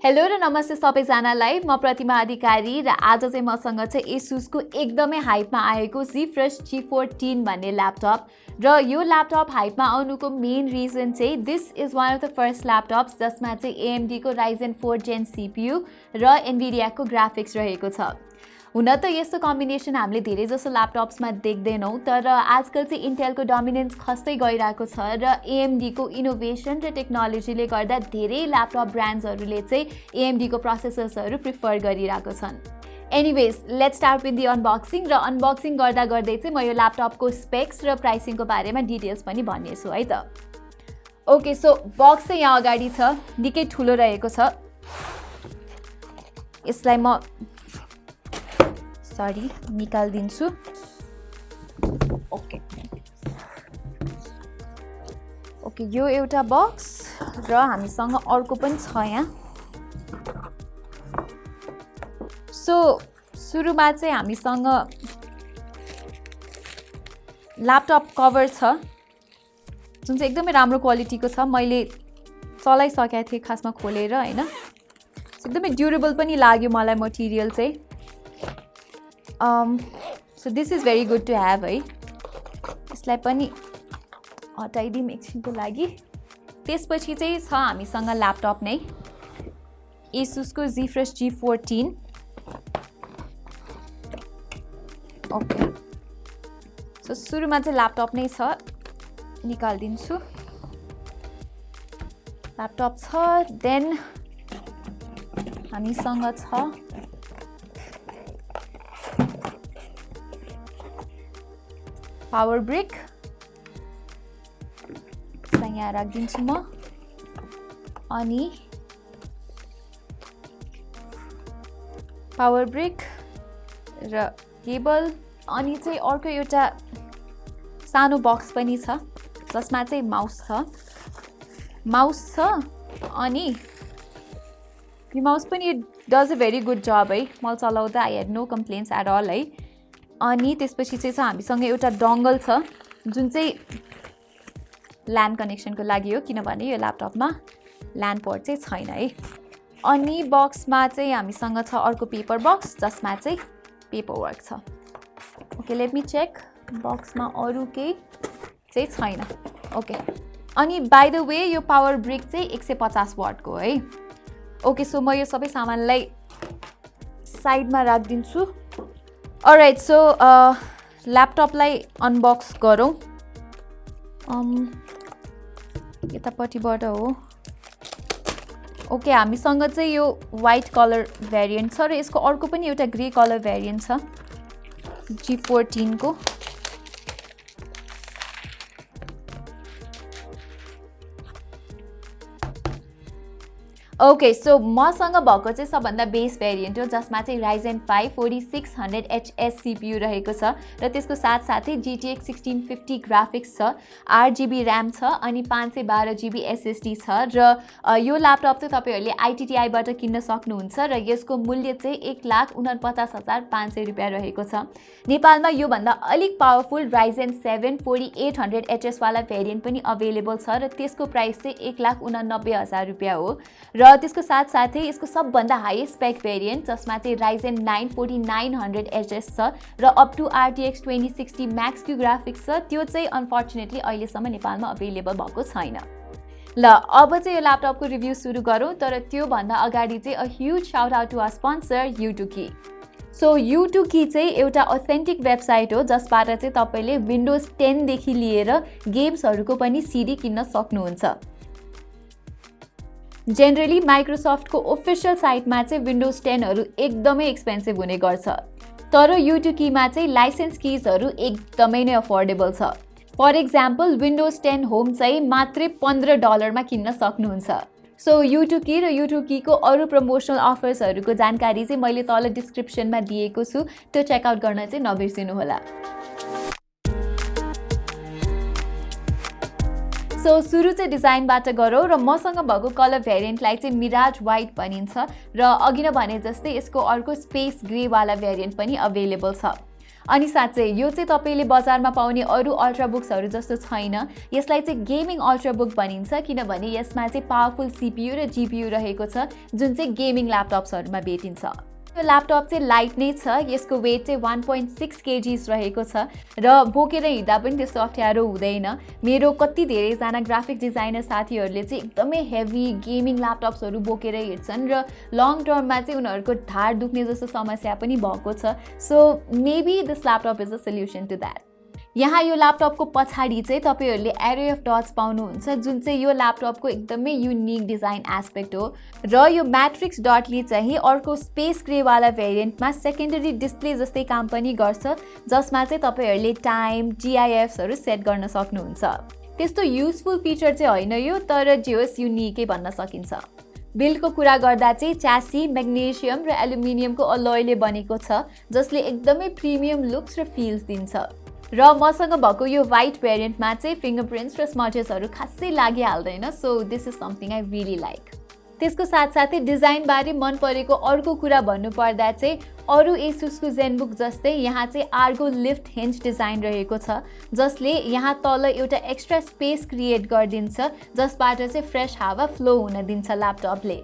Hello र नमस्ते सबैजनालाई म प्रतिमा अधिकारी र आज चाहिँ मसँग चाहिँ Asus को एकदमै हाइपमा आएको Zephyrus G14 भन्ने ल्यापटप र यो ल्यापटप हाइपमा आउनुको मेन रिजन चाहिँ this is one of the first laptops जसमा चाहिँ AMD को Ryzen 4 Gen CPU र Nvidia को ग्राफिक्स रहेको छ। हुन त यस्तो कम्बिनेसन हामीले धेरै जसो ल्यापटप्समा देख्दैनौं, तर आजकल चाहिँ इन्टेलको डोमिनेन्स खस्दै गइरहेको छ र AMD को इनोभेसन र टेक्नोलोजीले गर्दा धेरै ल्यापटप ब्रान्ड्सहरूले चाहिँ AMD को प्रोसेसर्सहरू प्रिफर गरिरहेको छन्। Anyways let's start with the unboxing र अनबक्सिङ गर्दा गर्दै चाहिँ म यो ल्यापटपको स्पेक्स र प्राइसिङको बारेमा डिटेल्स पनि भन्नेछु है त। ओके, सो बक्स चाहिँ यहाँ अगाडि छ, निकै ठुलो रहेको छ। यसलाई म निकाल्दिन्छु। ओके, यो एउटा बक्स र हामीसँग अर्को पनि छ यहाँ। सो सुरुमा चाहिँ हामीसँग ल्यापटप कभर छ जुन चाहिँ एकदमै राम्रो क्वालिटीको छ। मैले चलाइसकेको थिएँ खासमा खोलेर हैन, एकदमै ड्युरेबल पनि लाग्यो मलाई मटेरियल चाहिँ। So this is very good to have है। यसलाई पनि हटाइदिउँ एकछिनको लागि। त्यसपछि चाहिँ छ हामीसँग ल्यापटप नै Asus को Zephyrus G14। ओके, सो सुरुमा चाहिँ ल्यापटप नै छ, निकाल्दिन्छु। ल्यापटप छ, देन हामीसँग छ पावर ब्रिक। यहाँ राखिदिन्छु म। अनि पावर ब्रिक र केबल, अनि चाहिँ अर्को एउटा सानो बक्स पनि छ जसमा चाहिँ माउस छ। अनि यो माउस पनि does a very good job है, मैले चलाउँदा I had no complaints at all है। अनि त्यसपछि चाहिँ हामीसँग एउटा डङ्गल छ जुन चाहिँ ल्यान कनेक्सनको लागि हो, किनभने यो ल्यापटपमा ल्यान पोर्ट चाहिँ छैन है। अनि बक्समा चाहिँ हामीसँग छ अर्को पेपर बक्स जसमा चाहिँ पेपर वर्क छ। ओके, लेट मी चेक, बक्समा अरू केही चाहिँ छैन। ओके, अनि बाई द वे यो पावर ब्रिक चाहिँ 150 वाटको है। ओके, सो म यो सबै सामानलाई साइडमा राखिदिन्छु। अलराइट, सो ल्यापटपलाई अनबक्स गरौँ। यतापट्टिबाट हो। ओके, हामीसँग चाहिँ यो वाइट कलर भेरिएन्ट छ र यसको अर्को पनि एउटा ग्रे कलर भेरिएन्ट छ G14 को। ओके, सो मसँग भएको चाहिँ सबभन्दा बेस भेरिएन्ट हो जसमा चाहिँ Ryzen 5 4600HS CPU रहेको छ र त्यसको साथसाथै GTX 1650 ग्राफिक्स छ, 8GB ऱ्याम छ अनि 512GB SSD छ र यो ल्यापटप चाहिँ तपाईहरुले ITTI बाट किन्न सक्नुहुन्छ र यसको मूल्य चाहिँ 1,49,500 रुपैयाँ रहेको छ। नेपालमा यो भन्दा अलिक पावरफुल Ryzen 7 4800HS वाला भेरिएन्ट पनि अवेलेबल छ र त्यसको प्राइस चाहिँ 1,89,000 रुपैयाँ हो। र त्यसको साथसाथै यसको सबभन्दा हाई स्पेक भेरिएन्ट जसमा चाहिँ Ryzen 9 4900HS छ र up to RTX 2060 Max Q graphics छ, त्यो चाहिँ अनफर्चुनेटली अहिलेसम्म नेपालमा अवेलेबल भएको छैन। ल अब चाहिँ यो ल्यापटपको रिभ्यू सुरु गरौँ, तर त्यो भन्दा अगाडि चाहिँ a huge shout out to our sponsor U2Key। So U2Key चाहिँ एउटा अथेन्टिक वेबसाइट हो जसबाट चाहिँ तपाईले विन्डोज 10 देखि लिएर गेम्सहरुको पनि सिडी किन्न सक्नुहुन्छ। जेनरली माइक्रोसफ्टको ऑफिशियल साइटमा चाहिँ विन्डोज 10हरु एकदमै एक्सपेन्सिभ हुने गर्छ, तर U2Key मा चाहिँ लाइसेन्स कीजहरु एकदमै नै अफोर्डेबल छ। फर एक्जाम्पल विन्डोज 10 होम चाहिँ मात्रै $15 मा किन्न सक्नुहुन्छ। सो U2Key र U2Key को अरु प्रमोशनल अफर्सहरुको जानकारी चाहिँ मैले तल डिस्क्रिप्सनमा दिएको छु, त्यो चेक आउट गर्न चाहिँ नबिर्सिनु होला। सो सुरु चाहिँ डिजाइनबाट गरौँ र मसँग भएको कलर भेरिएन्टलाई चाहिँ मिराज व्हाइट भनिन्छ र अघि नै भने जस्तै यसको अर्को स्पेस ग्रे वाला भेरिएन्ट पनि अवेलेबल छ। अनि साथै यो चाहिँ तपाईले बजारमा पाउने अरु अल्ट्राबुक्सहरु जस्तो छैन। यसलाई चाहिँ गेमिङ अल्ट्राबुक भनिन्छ किनभने यसमा चाहिँ पावरफुल सीपीयू र जीपीयू रहेको छ जुन चाहिँ गेमिङ ल्यापटप्सहरुमा भेटिन्छ। यो ल्यापटप चाहिँ लाइट नै छ। यसको वेट चाहिँ 1.6 केजीस रहेको छ र बोकेर हिँड्दा पनि त्यस्तो अप्ठ्यारो हुँदैन। मेरो कति धेरै जना ग्राफिक डिजाइनर साथीहरुले चाहिँ एकदमै हेभी गेमिङ ल्यापटप्सहरु बोकेर हिँड्छन् र लङ टर्ममा चाहिँ उनीहरुको ढाड दुख्ने जस्तो समस्या पनि भएको छ। So maybe this laptop is a solution to that. यहाँ यो ल्यापटपको पछाडी चाहिँ तपाईहरुले एरे अफ डट्स पाउनुहुन्छ जुन चाहिँ यो ल्यापटपको एकदमै युनिक डिजाइन एस्पेक्ट हो र यो म्याट्रिक्स डटले चाहिँ अर्को स्पेस ग्रे वाला भेरिएन्टमा सेकेन्डरी डिस्प्ले जस्तै काम पनि गर्छ जसमा चाहिँ तपाईहरुले टाइम GIFs सेट गर्न सक्नुहुन्छ। त्यस्तो युजफुल फिचर चाहिँ होइन यो, तर जे होस् युनिकै भन्न सकिन्छ। बिल्डको कुरा गर्दा चाहिँ च्यासी म्याग्नेशियम र एल्युमिनियमको अलॉयले बनेको छ जसले एकदमै प्रिमियम लुक्स र फिल्स दिन्छ र मसँग भएको यो व्हाइट भेरिएन्टमा चाहिँ फिंगरप्रिन्ट्स र स्मजेसहरु खासै लागिहाल्दैन। So this is something I really like. त्यसको साथसाथै डिजाइन बारे मन परेको अर्को कुरा भन्नु पर्दा चाहिँ अरु एसुसको जेनबुक जस्तै यहाँ चाहिँ आर्गो लिफ्ट हिन्ज डिजाइन रहेको छ जसले यहाँ तल एउटा एक्स्ट्रा स्पेस क्रिएट गरिदिन्छ जसबाट चाहिँ फ्रेश हावा फ्लो हुन दिन्छ ल्यापटपले।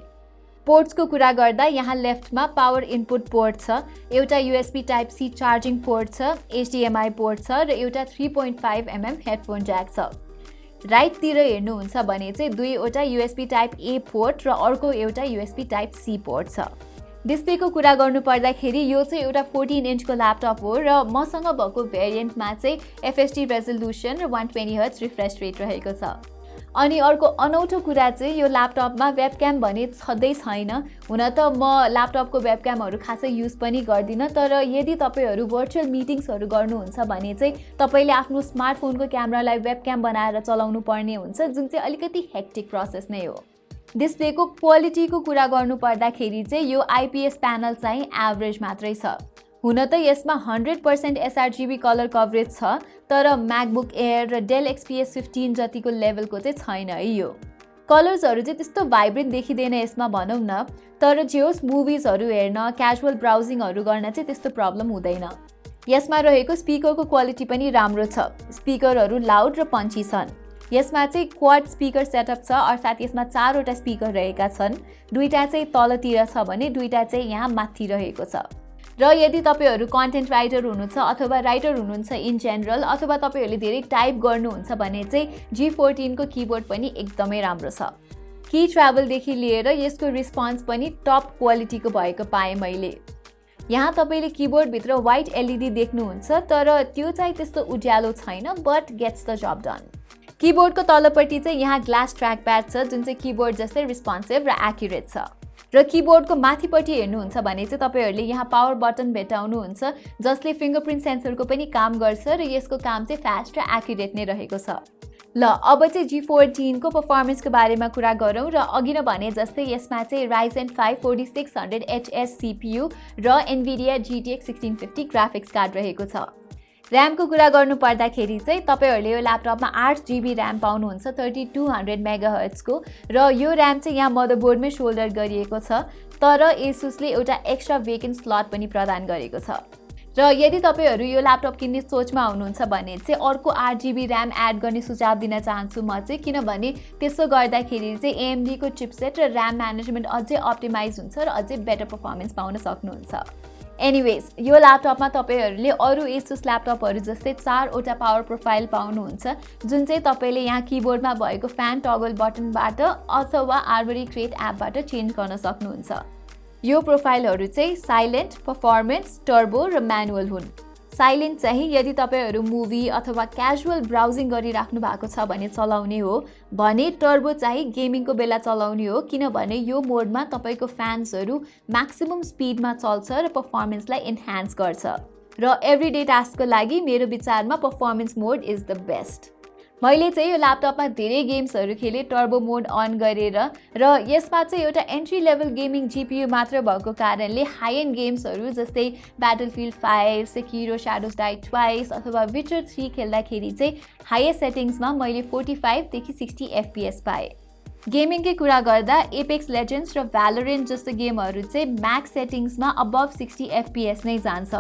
पोर्ट्सको कुरा गर्दा यहाँ लेफ्टमा पावर इनपुट पोर्ट छ, एउटा USB type C charging port छ, HDMI पोर्ट छ र एउटा 3.5mm हेडफोन ज्याक छ। राइटतिर हेर्नुहुन्छ भने चाहिँ दुईवटा USB टाइप A पोर्ट र अर्को एउटा USB टाइप C पोर्ट छ। डिस्प्लेको कुरा गर्नु पर्दाखेरि यो चाहिँ एउटा 14 इन्चको ल्यापटप हो र मसँग भएको भेरिएन्टमा चाहिँ FHD रेजोल्युसन र 120Hz रिफ्रेश रेट रहेको छ। अनि अर्को अनौठो कुरा चाहिँ यो ल्यापटपमा वेबक्याम भने छँदै छैन। हुन त म ल्यापटपको वेबक्यामहरु खासै युज पनि गर्दिन, तर यदि तपाईहरु भर्चुअल मिटिङ्सहरु गर्नुहुन्छ भने चाहिँ तपाईले आफ्नो स्मार्टफोनको क्यामेरालाई वेबक्याम बनाएर चलाउनु पर्ने हुन्छ जुन चाहिँ अलिकति हेक्टिक प्रोसेस नै हो। डिस्प्लेको क्वालिटीको कुरा गर्नु पर्दाखेरि चाहिँ यो IPS प्यानल चाहिँ एभरेज मात्रै छ। हुन त यसमा 100% sRGB कलर कभरेज छ, तर MacBook Air र Dell XPS 15 जतिको लेभलको चाहिँ छैन है यो। कलर्सहरु चाहिँ त्यस्तो भाइब्रेन्ट देखिदैन यसमा भनौं न, तर जे होस् मुभिजहरु हेर्न, क्याजुअल ब्राउजिङहरु गर्न चाहिँ त्यस्तो प्रब्लम हुँदैन। यसमा रहेको स्पिकरको क्वालिटी पनि राम्रो छ। स्पिकरहरु लाउड र पञ्ची छन्। यसमा चाहिँ क्वाड स्पिकर सेटअप छ, अर्थात् यसमा 4 वटा स्पिकर रहेका छन्। दुईटा चाहिँ तलतिर छ भने दुईटा चाहिँ यहाँ माथि रहेको छ। र यदि तपाईहरु कन्टेन्ट राइटर हुनुहुन्छ अथवा राइटर हुनुहुन्छ इन जनरल अथवा तपाईहरुले धेरै टाइप गर्नुहुन्छ भने चाहिँ G14 को कीबोर्ड पनि एकदमै राम्रो छ। की ट्राभल देखि लिएर यसको रिस्पोन्स पनि टप क्वालिटीको भएको पाए मैले। यहाँ तपाईले कीबोर्ड भित्र व्हाइट LED देख्नुहुन्छ, तर त्यो चाहिँ त्यस्तो उज्यालो छैन, but gets the job done. कीबोर्डको तलपट्टि चाहिँ यहाँ ग्लास ट्र्याक प्याड छ जुन चाहिँ कीबोर्ड जस्तै रिस्पोन्सिभ र एक्युरेट छ। र कीबोर्डको माथिपट्टि हेर्नुहुन्छ भने चाहिँ तपाईहरुले यहाँ पावर बटन भेटाउनुहुन्छ जसले फिंगरप्रिन्ट सेन्सरको पनि काम गर्छ र यसको काम चाहिँ फास्ट र एक्युरेट नै रहेको छ। ल अब चाहिँ G14 को परफर्मेन्सको बारेमा कुरा गरौँ र अघि नै भने जस्तै यसमा चाहिँ Ryzen 5 4600HS CPU र Nvidia GTX 1650 ग्राफिक्स कार्ड रहेको छ। र्यामको कुरा गर्नु पर्दाखेरि चाहिँ तपाईहरुले यो ल्यापटपमा 8GB र्याम पाउनुहुन्छ 3200 MHz को र यो र्याम चाहिँ यहाँ मदरबोर्डमै सोल्डर गरिएको छ, तर Asusले एउटा एक्स्ट्रा भेकेन्ट स्लट पनि प्रदान गरेको छ। र यदि तपाईहरु यो ल्यापटप किन्ने सोचमा हुनुहुन्छ भने चाहिँ अर्को 8GB र्याम एड गर्ने सुझाव दिन चाहन्छु म चाहिँ, किनभने त्यसो गर्दाखेरि चाहिँ AMD को चिपसेट र र्याम म्यानेजमेन्ट अझै अप्टिमाइज हुन्छ र अझै बेटर परफर्मेन्स पाउन सक्नुहुन्छ। एनीवेज यो ल्यापटपमा तपाईहरुले अरु Asus ल्यापटपहरु जस्तै 4 वटा पावर प्रोफाइल पाउनुहुन्छ जुन चाहिँ तपाईले यहाँ कीबोर्डमा भएको फ्यान टगल बटनबाट अथवा आर्मोरी क्रिएट एपबाट चेन्ज गर्न सक्नुहुन्छ। यो प्रोफाइलहरु चाहिँ साइलेन्ट, परफर्मेन्स, टर्बो र म्यानुअल हुन्। साइलेन्ट चाहिँ यदि तपाईहरु मुभी अथवा क्याजुअल ब्राउजिङ गरिराख्नु भएको छ भने चलाउने हो भने टर्बो चाहिँ गेमिङको बेला चलाउने हो, किनभने यो मोडमा तपाईको फ्यान्सहरु म्याक्सिमम स्पिडमा चल्छ र परफर्मेन्सलाई एन्हान्स गर्छ। र एभ्रीडे टास्कको लागि मेरो विचारमा performance mode is the best. मैले चाहिँ यो ल्यापटपमा धेरै गेम्सहरु खेले टर्बो मोड अन गरेर, र यसमा चाहिँ एउटा एन्ट्री लेभल गेमिङ GPU मात्र भएको कारणले हाई एन्ड गेम्सहरु जस्तै ब्याटलफिल्ड 5, सेकिरो शाडोज डाई ट्वाइस अथवा विचर 3 खेल्दाखेरि चाहिँ हाईएस्ट सेटिङ्समा मैले 45 देखि 60 FPS पाए। गेमिङकै कुरा गर्दा एपेक्स लेजेन्ड्स र भ्यालोरेन्ट जस्तो गेमहरु चाहिँ म्याक्स सेटिङ्समा अबभ 60 FPS नै जान्छ।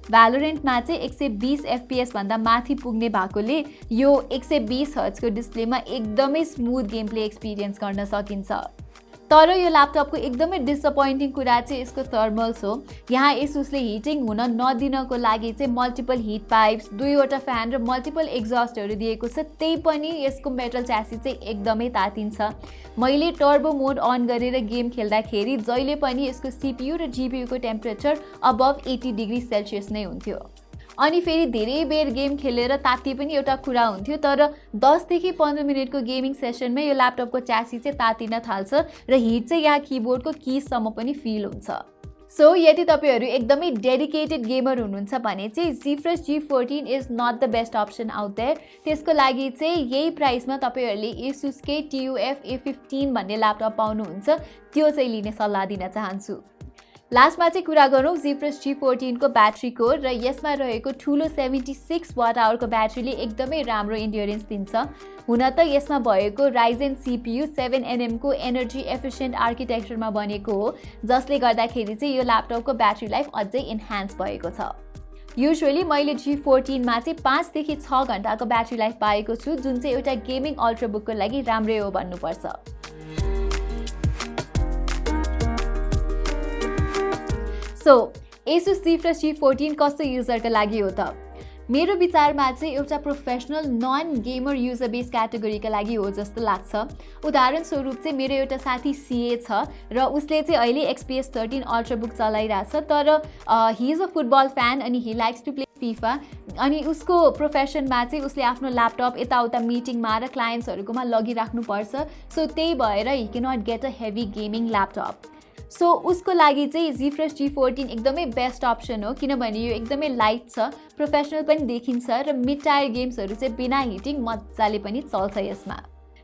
भ्यालोरेन्टमा चाहिँ 120 FPS भन्दा माथि पुग्ने भएकोले यो 120 हर्ट्जको डिस्प्लेमा एकदमै स्मुथ गेम प्ले एक्सपिरियन्स गर्न सकिन्छ। तर यो ल्यापटपको एकदमै डिसअपोइन्टिङ कुरा चाहिँ यसको थर्मल्स हो। यहाँ एसुसले हिटिङ हुन नदिनको लागि चाहिँ मल्टिपल हिट पाइप्स, 2वटा फ्यान र मल्टिपल एक्जस्टहरू दिएको छ, त्यही पनि यसको मेटल च्यासी चाहिँ एकदमै तातिन्छ। मैले टर्बो मोड अन गरेर गेम खेल्दाखेरि जहिले पनि यसको CPU र GPUको टेम्परेचर अबभ 80 डिग्री सेल्सियस नै हुन्थ्यो। अनि फेरि धेरै बेर गेम खेलेर तातिए पनि एउटा कुरा हुन्थ्यो, तर 10 देखि 15 मिनेटको गेमिङ सेसनमै यो ल्यापटपको च्यासी चाहिँ तातिन थाल्छ र हिट चाहिँ यहाँ किबोर्डको किजसम्म पनि फिल हुन्छ। सो यदि तपाईँहरू एकदमै डेडिकेटेड गेमर हुनुहुन्छ भने चाहिँ Zephyrus G14 is not the best option out there. त्यसको लागि चाहिँ यही प्राइसमा तपाईँहरूले Asusकै TUF A15 भन्ने ल्यापटप पाउनुहुन्छ, त्यो चाहिँ लिने सल्लाह दिन चाहन्छु। लास्टमा चाहिँ कुरा गरौँ Zephyrus G14 को ब्याट्रीको, र यसमा रहेको ठुलो 76 वाट आवरको ब्याट्रीले एकदमै राम्रो इन्ड्योरेन्स दिन्छ। हुन त यसमा भएको Ryzen CPU 7nm को एनर्जी एफिसिएन्ट आर्किटेक्चरमा बनेको हो, जसले गर्दाखेरि चाहिँ यो ल्यापटपको ब्याट्री लाइफ अझै इन्हान्स भएको छ। युजुअली मैले G14 मा चाहिँ 5 देखि 6 घण्टाको ब्याट्री लाइफ पाएको छु, जुन चाहिँ एउटा गेमिङ अल्ट्राबुकको लागि राम्रै हो भन्नुपर्छ। सो Asus Zephyrus G14 कस्तो युजरको लागि हो त? मेरो विचारमा चाहिँ एउटा professional non gamer user base क्याटेगोरीका लागि हो जस्तो लाग्छ। उदाहरण स्वरूप चाहिँ मेरो एउटा साथी CA छ र उसले चाहिँ अहिले XPS 13 अल्ट्राबुक चलाइरहेछ, तर he is a football fan अनि he likes to play FIFA, अनि उसको प्रोफेसनमा चाहिँ उसले आफ्नो ल्यापटप यताउता मिटिङमा र क्लायन्ट्सहरूकोमा लगिराख्नुपर्छ। सो त्यही भएर he can not get a heavy gaming laptop. So उसको लागि चाहिँ Zephyrus G14 एकदमै बेस्ट अप्सन हो, किनभने यो एकदमै लाइट छ, प्रोफेसनल पनि देखिन्छ र मिड टायर गेम्सहरू चाहिँ बिना हिटिङ मजाले पनि चल्छ यसमा।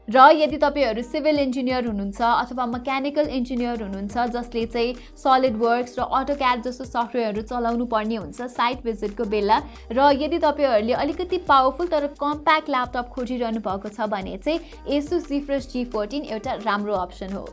र यदि तपाईँहरू सिभिल इन्जिनियर हुनुहुन्छ अथवा मेकानिकल इन्जिनियर हुनुहुन्छ जसले चाहिँ सलिड वर्क्स र अटोक्याड जस्तो सफ्टवेयरहरू चलाउनु पर्ने हुन्छ साइट भिजिटको बेला, र यदि तपाईँहरूले अलिकति पावरफुल तर कम्प्याक्ट ल्यापटप खोजिरहनु भएको छ भने चाहिँ Asus Zephyrus G14 एउटा राम्रो अप्सन हो।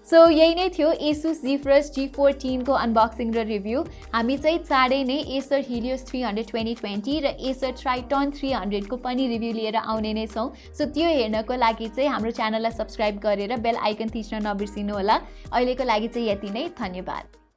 सो यही नै थियो Asus Zephyrus G14 को अनबक्सिङ र रिभ्यू। हामी चाहिँ चाँडै नै Acer Helios 300 2020 र Acer Triton 300 को पनि रिभ्यू लिएर आउने नै छौँ। सो त्यो हेर्नको लागि चाहिँ हाम्रो च्यानललाई सब्स्क्राइब गरेर बेल आइकन थिच्न नबिर्सिनु होला। अहिलेको लागि चाहिँ यति नै, धन्यवाद।